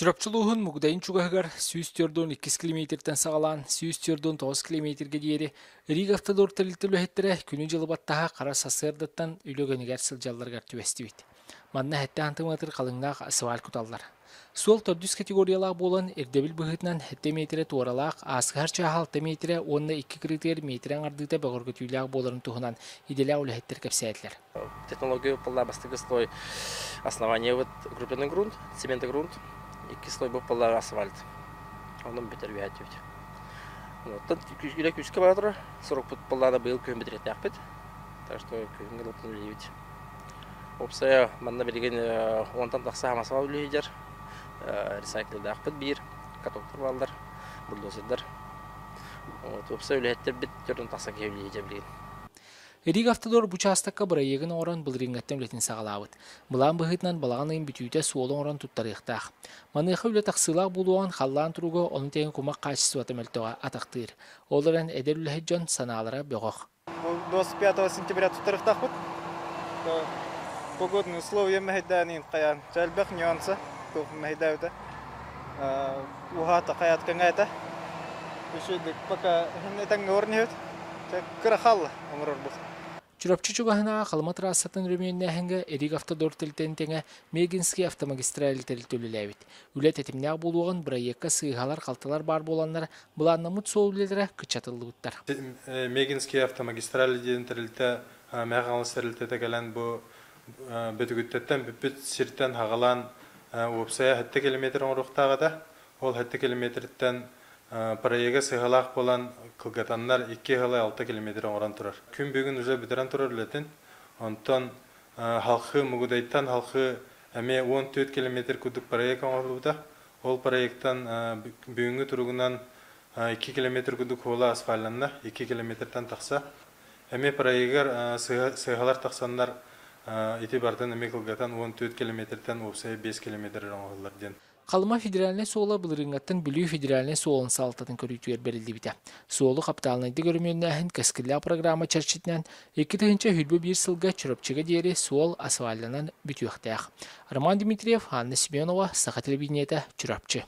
Чурапчылуғын мұғдайын чуғағығар сүйістерден 2 километрден сағалан, сүйістерден 9 километрге дейері Риг автодор тәрілтілі әттірі күні жылы баттаға қара сасырдаттан үйлігінігер сылжалларғар түвесті бейді. Манна әтті антыматыр қалыңнақ асывал күталдар. Сол 400 категориялақ болан әрдебіл бұғытынан 7 метрі туаралақ, асығар чаға 6 метрі, онына 2 критер метрен ардыда бағырғы түйіліғ боларын тұғынан иделі әулі әттір кәпсәйділер. Технология была бастығы слой основания укрепленный грунт, цементный грунт. И кислой был пола асфальт. Он бетер вятивт. Вот тут или кучка батра, 40 пут пола был кем бетер тяпет. Так что кем лопнул ливить. Опция манна береген он там такса масал лидер. Ресайклинг дахпет бир, катоктор балдар, бульдозердар. Вот опция лидер бит төрдөн такса кем лидер билген. Риг автодор бұчастыққа бұрайығын оран бұлырыңғаттен білетін сағалауыд. Бұлан бұғытнан балағанайын бүтүйті суолын оран тұттарықтақ. Маныйқы үлі тақсылақ болуған қаллан тұруғы оның тегін құмақ қайшысы атымөлтіға атақтыр. Олыран әдер үлі жон саналары бөғық. 25 сентября тұттарықтақ бұд. Погодные условия мәйдәнін қаян. Жәлбәқ нюансы көп мәйдәуді. Уғаты қаят кәңәйті. Үшедік пока хиннетен орны өт. Кырахалла омрор бұқ. Чурапчы чуғахына қалыма трассатын рөмейіннәхінгі Риг автодор тілтентеңі Мегинский автомагистраль тілтөліләвет. Үлет әтімнәғ болуған бірайекка сыйғалар қалталар бар боланлар бұланнамыт соулелері күтчатылы бұттар. Мегинский автомагистраль дейін тілті мәғалыс тілті кәлән бұл бөтігіттеттен бүппіт сирттен хағалан опсая 7 километр оңырықтағыда. Ол 7 километрден Параеге сыйғалақ болан қылғатанлар 2-6 километр оңыран тұрар. Күн бүгін үзе бітірен тұрар үлетін. Онтан халқы мұғыдайттан халқы әме 14 километр күдік параег оңырылуда. Ол параегтан бүгінгі тұрғынан 2 километр күдік ола асфайланна 2 километрден тақса. Әме параегер сыйғалар тақсанлар ити бардын әме қылғатан 14 километрден опсай 5 километр оңырылар ден. Қалыма федеральный соғыла бұлырыңғаттың бүлі федеральный соғылын салықтатын көрітуер берілді біті. Соғылы қапталынайды көріменнәхін кәскілі программа чарчетінен 2-тігінші хүлбі бір сылға чүріпчігі дейірі соғыл асывалынан бүті өқтәқ. Роман Дмитриев, Анна Семенова, Сақа телевидениеті, Чүрапчы.